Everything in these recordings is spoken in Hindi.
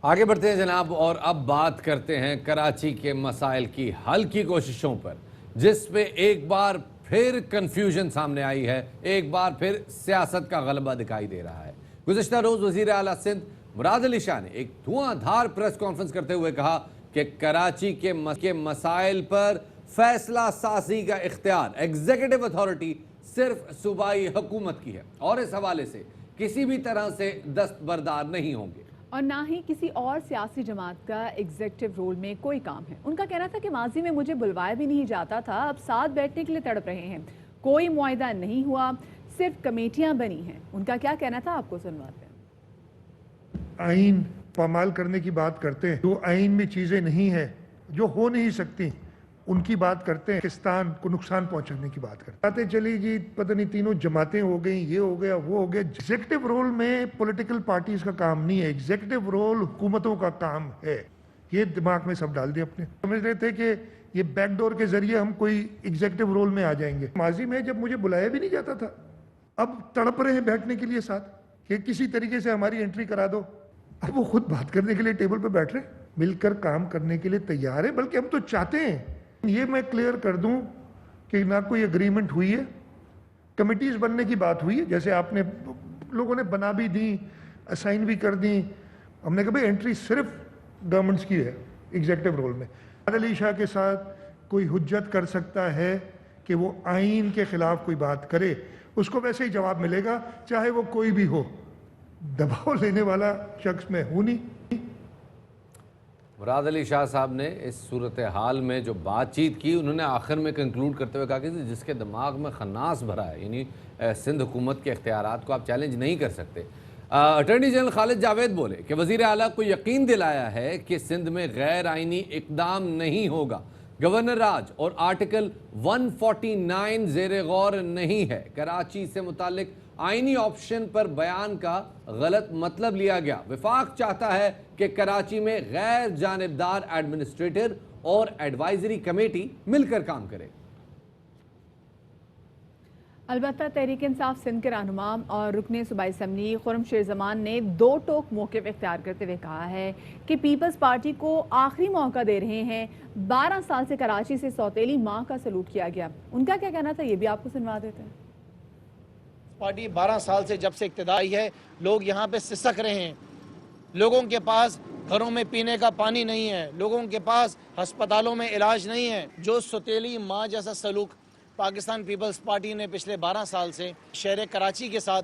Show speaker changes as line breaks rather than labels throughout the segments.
आगे बढ़ते हैं जनाब और अब बात करते हैं कराची के मसाइल की हल की कोशिशों पर, जिस पे एक बार फिर कंफ्यूजन सामने आई है, एक बार फिर सियासत का गलबा दिखाई दे रहा है। गुज़िश्ता रोज वज़ीर आला सिंध मुराद अली शाह ने एक धुआंधार प्रेस कॉन्फ्रेंस करते हुए कहा कि कराची के मसाइल पर फैसला साजी का इख्तियार एग्जीक्यूटिव अथॉरिटी सिर्फ सूबाई हुकूमत की है और इस हवाले से किसी भी तरह से दस्तबरदार नहीं होंगे
और ना ही किसी और सियासी जमात का एग्जीक्यूटिव रोल में कोई काम है। उनका कहना था कि माजी में मुझे बुलवाया भी नहीं जाता था, अब साथ बैठने के लिए तड़प रहे हैं। कोई मुआहिदा नहीं हुआ, सिर्फ कमेटियां बनी हैं। उनका क्या कहना था, आपको सुनवाते हैं।
आइन पामाल करने की बात करते हैं, जो आइन में चीज़ें नहीं है, जो हो नहीं सकती, उनकी बात करते हैं। पाकिस्तान को नुकसान पहुंचाने की बात करते हैं। चली जी पता नहीं तीनों जमातें हो गई, ये हो गया वो हो गया। एग्जीक्यूटिव रोल में पॉलिटिकल पार्टीज का काम नहीं है, एग्जीक्यूटिव रोल हुकूमतों का काम है। ये दिमाग में सब डाल दिया अपने। समझ रहे थे कि ये बैकडोर के जरिए हम कोई एग्जीक्यूटिव रोल में आ जाएंगे। माजी में जब मुझे बुलाया भी नहीं जाता था, अब तड़प रहे हैं बैठने के लिए साथ कि किसी तरीके से हमारी एंट्री करा दो। अब वो खुद बात करने के लिए टेबल पर बैठ रहे, मिलकर काम करने के लिए तैयार है। बल्कि हम तो चाहते हैं, ये मैं क्लियर कर दूं कि ना कोई एग्रीमेंट हुई है, कमिटीज बनने की बात हुई है, जैसे आपने लोगों ने बना भी दी, असाइन भी कर दी। हमने कहा भाई एंट्री सिर्फ गवर्नमेंट्स की है एग्जीक्यूटिव रोल में। अली शाह के साथ कोई हुज्जत कर सकता है कि वो आइन के खिलाफ कोई बात करे, उसको वैसे ही जवाब मिलेगा, चाहे वो कोई भी हो। दबाव लेने वाला शख्स मैं हूं नहीं।
मुराद अली शाह साहब ने इस सूरत हाल में जो बातचीत की, उन्होंने आखिर में कंक्लूड करते हुए कहा कि जिसके दिमाग में खन्नास भरा है, यानी सिंध हुकूमत के इख्तियारात को आप चैलेंज नहीं कर सकते। अटॉर्नी जनरल खालिद जावेद बोले कि वज़ीर आला को यकीन दिलाया है कि सिंध में गैर आइनी इकदाम नहीं होगा। गवर्नर राज और आर्टिकल 149 ज़ेर गौर नहीं है। कराची से मुतालिक आइनी ऑप्शन पर बयान का गलत मतलब लिया गया। विफाक चाहता है कि कराची में गैर जानिबदार एडमिनिस्ट्रेटर और एडवाइजरी कमेटी मिलकर काम करे।
अलबत्ता तहरीक इंसाफ सिंध के रहनुमा और रुकने सूबाई असम्बली खुर्रम शेर जमान ने दो टोक मौक़िफ़ इख्तियार करते हुए कहा है कि पीपल्स पार्टी को आखिरी मौका दे रहे हैं। 12 साल से कराची से सौतेली माँ का सलूट किया गया। उनका क्या कहना था, ये भी आपको सुनवा देते हैं।
पार्टी 12 साल से जब से इक़्तिदार आई है, लोग यहाँ पे सिसक रहे हैं। लोगों के पास घरों में पीने का पानी नहीं है, लोगों के पास अस्पतालों में इलाज नहीं है। जो सौतेली माँ जैसा सलूक पाकिस्तान पीपल्स पार्टी ने पिछले 12 साल से शहर कराची के साथ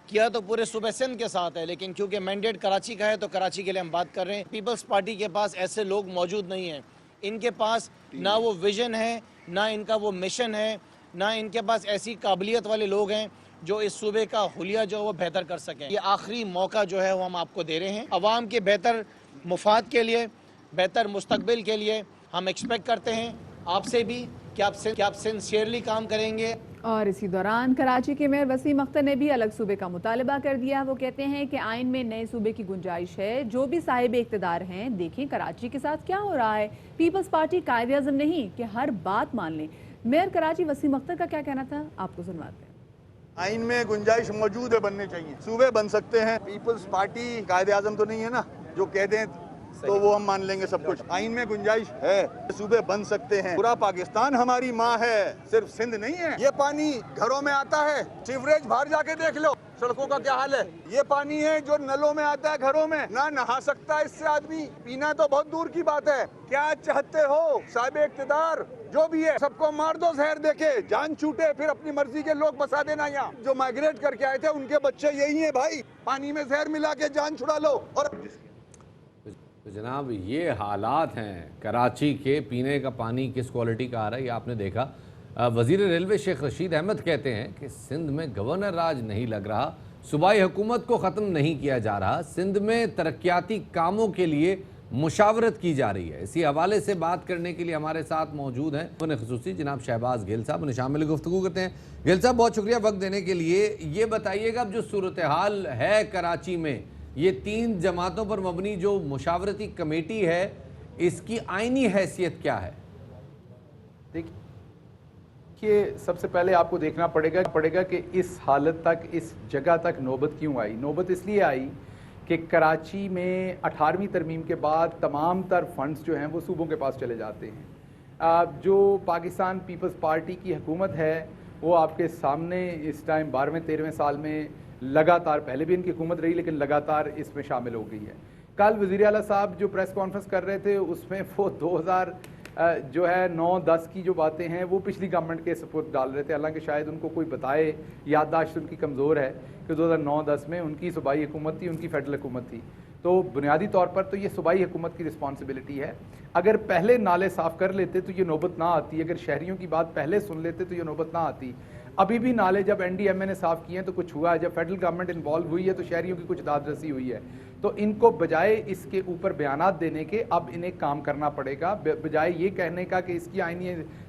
किया, तो पूरे सूबे सिंध के साथ है। लेकिन क्योंकि मैंडेट कराची का है, तो कराची के लिए हम बात कर रहे हैं। पीपल्स पार्टी के पास ऐसे लोग मौजूद नहीं हैं। इनके पास ना वो विजन है, ना इनका वो मिशन है, ना इनके पास ऐसी काबिलियत वाले लोग हैं जो इस सूबे का हुलिया जो है वो बेहतर कर सकें। ये आखिरी मौका जो है वो हम आपको दे रहे हैं। अवाम के बेहतर मुफाद के लिए, बेहतर मुस्तकबिल के लिए हम एक्सपेक्ट करते हैं आपसे भी कि आप सिंसियरली काम करेंगे।
और इसी दौरान कराची के मेयर वसीम अख्तर ने भी अलग सूबे का मुतालबा कर दिया। वो कहते हैं कि आइन में नए सूबे की गुंजाइश है। जो भी साहिब इख्तिदार हैं, देखें कराची के साथ क्या हो रहा है। पीपल्स पार्टी कायदे आज़म नहीं कि हर बात मान लें। मेयर कराची वसीम अख्तर का क्या कहना था, आपको सुनवाते हैं।
आइन में गुंजाइश मौजूद है, बनने चाहिए, सूबे बन सकते हैं। पीपल्स पार्टी कायदे आज़म तो नहीं है ना, जो कह दें तो वो हम मान लेंगे सब कुछ। आइन में गुंजाइश है, सूबे बन सकते हैं। पूरा पाकिस्तान हमारी माँ है, सिर्फ सिंध नहीं है। ये पानी घरों में आता है, सीवरेज बाहर जाके देख लो सड़कों का क्या हाल है। ये पानी है जो नलों में आता है, घरों में ना नहा सकता है इससे आदमी, पीना तो बहुत दूर की बात है। क्या चाहते हो साहिब इख्तिदार जो भी है, सबको मार दो जहर देके, जान छूटे, फिर अपनी मर्जी के लोग बसा देना। यहाँ जो माइग्रेट करके आए थे उनके बच्चे यही है भाई, पानी में जहर मिला के जान छुड़ा लो। और
तो जनाब ये हालात हैं कराची के। पीने का पानी किस क्वालिटी का आ रहा है ये आपने देखा। वज़ीर रेलवे शेख रशीद अहमद कहते हैं कि सिंध में गवर्नर राज नहीं लग रहा, सूबाई हुकूमत को ख़त्म नहीं किया जा रहा, सिंध में तरक्याती कामों के लिए मुशावरत की जा रही है। इसी हवाले से बात करने के लिए हमारे साथ मौजूद हैं उन्हें ख़ुसूसी जनाब शहबाज गिल साहब, उन्हें शामिल गुफ्तगू करते हैं। गिल साहब बहुत शुक्रिया वक्त देने के लिए। ये बताइएगा अब जो सूरत हाल है कराची में, ये 3 जमातों पर मबनी जो मुशावरती कमेटी है, इसकी आइनी हैसियत क्या है?
देखिए, सबसे पहले आपको देखना पड़ेगा कि इस हालत तक, इस जगह तक नौबत क्यों आई। नौबत इसलिए आई कि कराची में 18वीं तरमीम के बाद तमाम तर फंड्स जो हैं वो सूबों के पास चले जाते हैं। जो पाकिस्तान पीपल्स पार्टी की हुकूमत है वो आपके सामने इस टाइम 12वें-13वें साल में लगातार, पहले भी इनकी हुकूमत रही लेकिन लगातार इसमें शामिल हो गई है। कल वज़ीर आला साहब जो प्रेस कॉन्फ्रेंस कर रहे थे उसमें वो 2000 जो है 9-10 की जो बातें हैं वो पिछली गवर्नमेंट के सपोर्ट डाल रहे थे, हालांकि शायद उनको कोई बताए, याददाश्त उनकी कमज़ोर है कि 2009-10 में उनकी सूबाई हुकूमत थी, उनकी फेडरल हुकूमत थी। तो बुनियादी तौर पर तो ये सूबाई हुकूमत की रिस्पॉन्सिबिलिटी है। अगर पहले नाले साफ़ कर लेते तो ये नौबत ना आती, अगर शहरियों की बात पहले सुन लेते तो ये नौबत ना आती। अभी भी नाले जब NDMA ने साफ़ किए हैं तो कुछ हुआ है, जब फेडरल गवर्नमेंट इन्वॉल्व हुई है तो शहरियों की कुछ दादरसी हुई है। तो इनको बजाय इसके ऊपर बयानात देने के अब इन्हें काम करना पड़ेगा, बजाय ये कहने का कि इसकी आईनी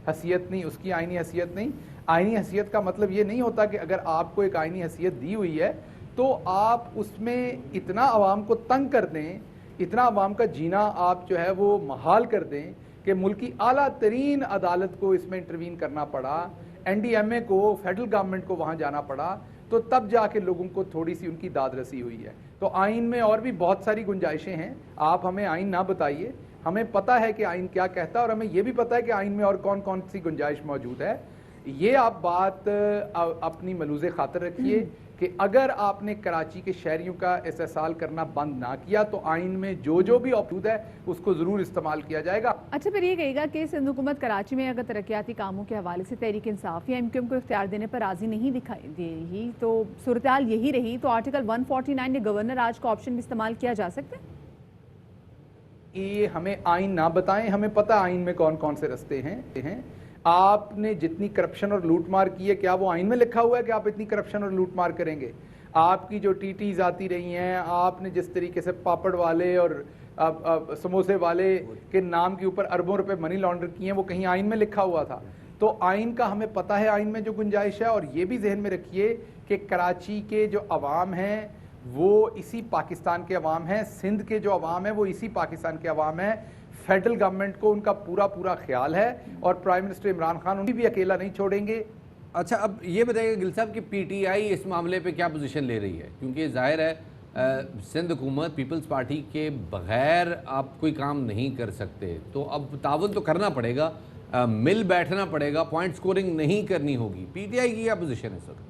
हैसियत नहीं, उसकी आईनी हैसियत नहीं। आईनी हैसियत का मतलब ये नहीं होता कि अगर आपको एक आईनी हैसियत दी हुई है तो आप उसमें इतना आवाम को तंग कर दें, इतना आवाम का जीना आप जो है वो महाल कर दें कि मुल्क की आला तरीन अदालत को इसमें इंटरवीन करना पड़ा, NDMA को, फेडरल गवर्नमेंट को वहाँ जाना पड़ा, तो तब जाके लोगों को थोड़ी सी उनकी दादरसी हुई है। तो आइन में और भी बहुत सारी गुंजाइशें हैं, आप हमें आइन ना बताइए, हमें पता है कि आइन क्या कहता है और हमें यह भी पता है कि आइन में और कौन कौन सी गुंजाइश मौजूद है। ये आप बात अपनी मलूज़े खातर रखिए कि अगर आपने कराची के शहरियों का इस्तेसाल करना बंद ना किया तो आइन में जो जो भी मौजूद है उसको ज़रूर इस्तेमाल किया जाएगा।
अच्छा, फिर ये कहेगा कि सिंध हुकूमत कराची में अगर तरक्याती कामों के हवाले से तहरीक इंसाफ या MQM को इख्तियार देने पर राजी नहीं दिखाई दे रही, तो सूरत हाल यही रही तो आर्टिकल 149 या गवर्नर राज का ऑप्शन भी इस्तेमाल किया जा सकता है?
ये हमें आइन ना बताएं, हमें पता आइन में कौन कौन से रस्ते हैं। आपने जितनी करप्शन और लूटमार की है, क्या वो आइन में लिखा हुआ है कि आप इतनी करप्शन और लूटमार करेंगे? आपकी जो TTs आती रही हैं, आपने जिस तरीके से पापड़ वाले और समोसे वाले के नाम के ऊपर अरबों रुपए मनी लॉन्डर किए हैं, वो कहीं आइन में लिखा हुआ था? तो आइन का हमें पता है, आइन में जो गुंजाइश है। और ये भी जहन में रखिए कि कराची के जो अवाम हैं वो इसी पाकिस्तान के अवाम हैं, सिंध के जो अवाम है वो इसी पाकिस्तान के अवाम है। फेडरल गवर्नमेंट को उनका पूरा पूरा ख्याल है और प्राइम मिनिस्टर इमरान खान उन्हें भी अकेला नहीं छोड़ेंगे।
अच्छा, अब ये बताइएगा गिल साहब कि PTI इस मामले पे क्या पोजीशन ले रही है, क्योंकि जाहिर है सिंध हुकूमत पीपल्स पार्टी के बगैर आप कोई काम नहीं कर सकते, तो अब ताउन तो करना पड़ेगा, मिल बैठना पड़ेगा, पॉइंट स्कोरिंग नहीं करनी होगी। PTI की क्या पोजीशन है सर?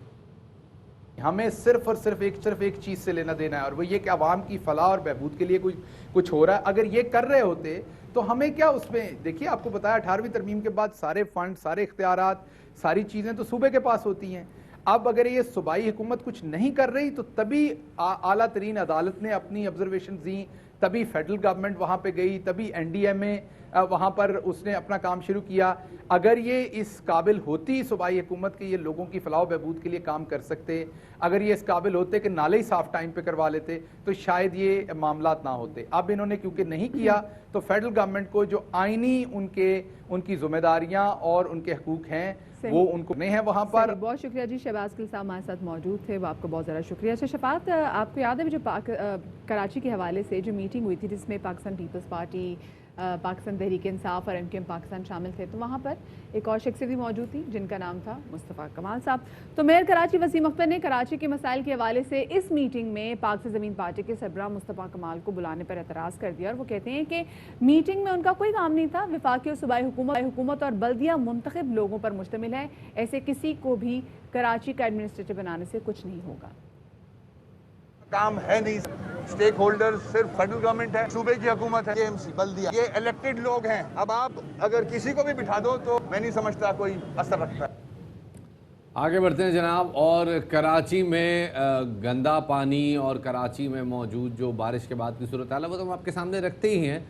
हमें सिर्फ और सिर्फ एक चीज़ से लेना देना है और वो ये कि आवाम की फलाह और बहबूद के लिए कुछ हो रहा है। अगर ये कर रहे होते तो हमें क्या उसमें, देखिए आपको बताया 18वीं तरमीम के बाद सारे फंड, सारे इख्तियारात, सारी चीज़ें तो सूबे के पास होती हैं। अब अगर ये सूबाई हुकूमत कुछ नहीं कर रही तो तभी आला तरीन अदालत ने अपनी ऑब्जर्वेशन दी, तभी फेडरल गवर्नमेंट वहाँ पे गई, तभी NDMA वहाँ पर उसने अपना काम शुरू किया। अगर ये इस काबिल होती सूबाई हुकूमत के ये लोगों की फलाह बहबूद के लिए काम कर सकते, अगर ये इस काबिल होते कि नाले ही साफ टाइम पे करवा लेते तो शायद ये मामलात ना होते। अब इन्होंने क्योंकि नहीं किया तो फेडरल गवर्नमेंट को जो आईनी उनकी जिम्मेदारियां और उनके हकूक हैं वो उनको नहीं है वहाँ पर।
बहुत शुक्रिया जी। शहबाज गिल साहब हमारे साथ मौजूद थे, वो आपको बहुत ज़्यादा शुक्रिया। अच्छा शफात, आपको याद है जो कराची के हवाले से जो मीटिंग हुई थी जिसमें पाकिस्तान पीपल्स पार्टी, पाकिस्तान तहरीक इंसाफ और MQM पाकिस्तान शामिल थे, तो वहाँ पर एक और शख्सियत भी मौजूद थी जिनका नाम था मुस्तफ़ा कमाल साहब। तो मेयर कराची वसीम अख्तर ने कराची के मसाइल के हवाले से इस मीटिंग में पाक से ज़मीन पार्टी के सरबराह मुस्तफ़ा कमाल को बुलाने पर एतराज़ कर दिया और वो कहते हैं कि मीटिंग में उनका कोई काम नहीं था, वफाकी और सूबाई हुकूमत और बल्दिया मुंतखब लोगों पर मुश्तमिल है, ऐसे किसी को भी कराची का एडमिनिस्ट्रेटर बनाने से कुछ नहीं होगा।
काम है नहीं, स्टेक होल्डर सिर्फ फेडरल गवर्नमेंट है, सूबे की हुकूमत है, KMC बल्दिया, ये इलेक्टेड लोग हैं। अब आप अगर किसी को भी बिठा दो तो मैं नहीं समझता कोई असर रखता है।
आगे बढ़ते हैं जनाब, और कराची में गंदा पानी और कराची में मौजूद जो बारिश के बाद की सूरत हाल है वो तो हम आपके सामने रखते ही हैं।